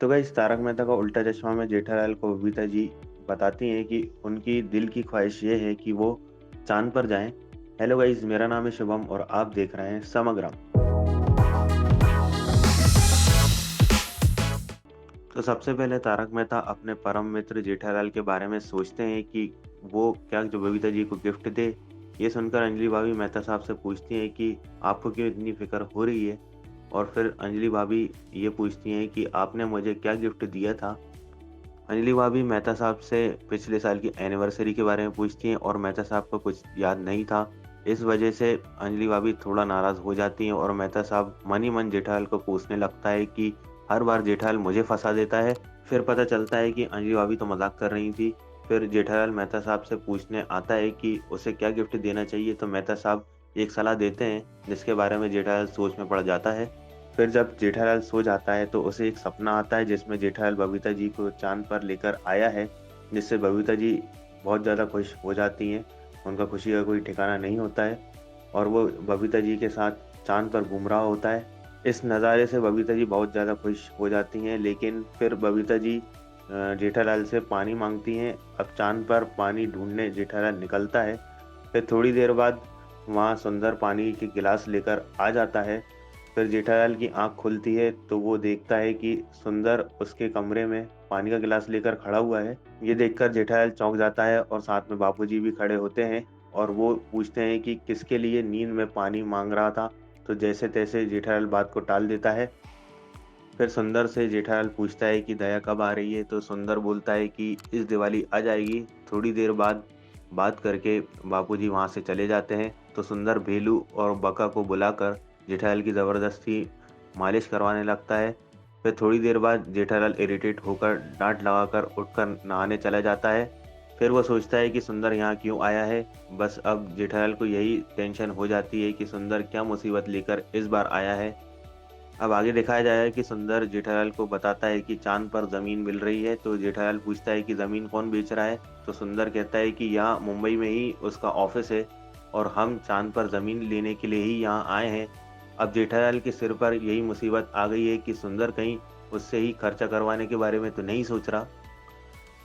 तो गाइस तारक मेहता का उल्टा चश्मा में जेठालाल को बबीता जी बताती हैं कि उनकी दिल की ख्वाहिश ये है कि वो चांद पर जाएं। हेलो गाइस, मेरा नाम है शुभम और आप देख रहे हैं समग्रम। तो सबसे पहले तारक मेहता अपने परम मित्र जेठालाल के बारे में सोचते हैं कि वो क्या जो बबीता जी को गिफ्ट दे। ये सुनकर अंजलि भाभी मेहता साहब से पूछती हैं कि आपको क्यों इतनी फिक्र हो रही है। और फिर अंजलि भाभी ये पूछती हैं कि आपने मुझे क्या गिफ्ट दिया था। अंजलि भाभी मेहता साहब से पिछले साल की एनिवर्सरी के बारे में पूछती हैं और मेहता साहब को कुछ याद नहीं था। इस वजह से अंजलि भाभी थोड़ा नाराज़ हो जाती हैं और मेहता साहब मन ही मन जेठालाल को पूछने लगता है कि हर बार जेठालाल मुझे फंसा देता है। फिर पता चलता है कि अंजलि भाभी तो मजाक कर रही थी। फिर जेठालाल मेहता साहब से पूछने आता है कि उसे क्या गिफ्ट देना चाहिए, तो मेहता साहब एक सलाह देते हैं जिसके बारे में जेठालाल सोच में पड़ जाता है। फिर जब जेठालाल सो जाता है तो उसे एक सपना आता है जिसमें जेठालाल बबीता जी को चांद पर लेकर आया है, जिससे बबीता जी बहुत ज़्यादा खुश हो जाती हैं। उनका खुशी का कोई ठिकाना नहीं होता है और वो बबीता जी के साथ चांद पर घूम रहा होता है। इस नज़ारे से बबीता जी बहुत ज़्यादा खुश हो जाती हैं, लेकिन फिर बबीता जी जेठालाल से पानी मांगती हैं। अब चांद पर पानी ढूंढने जेठालाल निकलता है। फिर थोड़ी देर बाद वहाँ सुंदर पानी के गिलास लेकर आ जाता है। फिर जेठालाल की आँख खुलती है तो वो देखता है कि सुंदर उसके कमरे में पानी का गिलास लेकर खड़ा हुआ है। ये देखकर जेठालाल चौंक जाता है और साथ में बापूजी भी खड़े होते हैं और वो पूछते हैं कि किसके लिए नींद में पानी मांग रहा था। तो जैसे-तैसे जेठालाल बात को टाल देता है। फिर सुंदर से जेठालाल पूछता है कि दया कब आ रही है, तो सुंदर बोलता है कि इस दिवाली आ जाएगी। थोड़ी देर बाद बात करके बापूजी वहाँ से चले जाते हैं। तो सुंदर भेलू और बका को बुलाकर जेठालाल की ज़बरदस्ती मालिश करवाने लगता है। फिर थोड़ी देर बाद जेठालाल इरिटेट होकर डांट लगाकर उठकर नहाने चला जाता है। फिर वो सोचता है कि सुंदर यहाँ क्यों आया है। बस अब जेठालाल को यही टेंशन हो जाती है कि सुंदर क्या मुसीबत लेकर इस बार आया है। अब आगे दिखाया जाएगा कि सुंदर जेठालाल को बताता है कि चांद पर ज़मीन मिल रही है। तो जेठालाल पूछता है कि ज़मीन कौन बेच रहा है। तो सुंदर कहता है कि यहाँ मुंबई में ही उसका ऑफिस है और हम चांद पर ज़मीन लेने के लिए ही यहाँ आए हैं। अब जेठालाल के सिर पर यही मुसीबत आ गई है कि सुंदर कहीं उससे ही खर्चा करवाने के बारे में तो नहीं सोच रहा।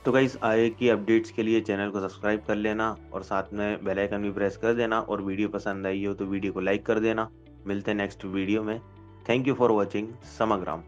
तो गाइस, आगे की अपडेट्स के लिए चैनल को सब्सक्राइब कर लेना और साथ में बेल आइकन भी प्रेस कर देना, और वीडियो पसंद आई हो तो वीडियो को लाइक कर देना। मिलते हैं नेक्स्ट वीडियो में। Thank you for watching समग्राम।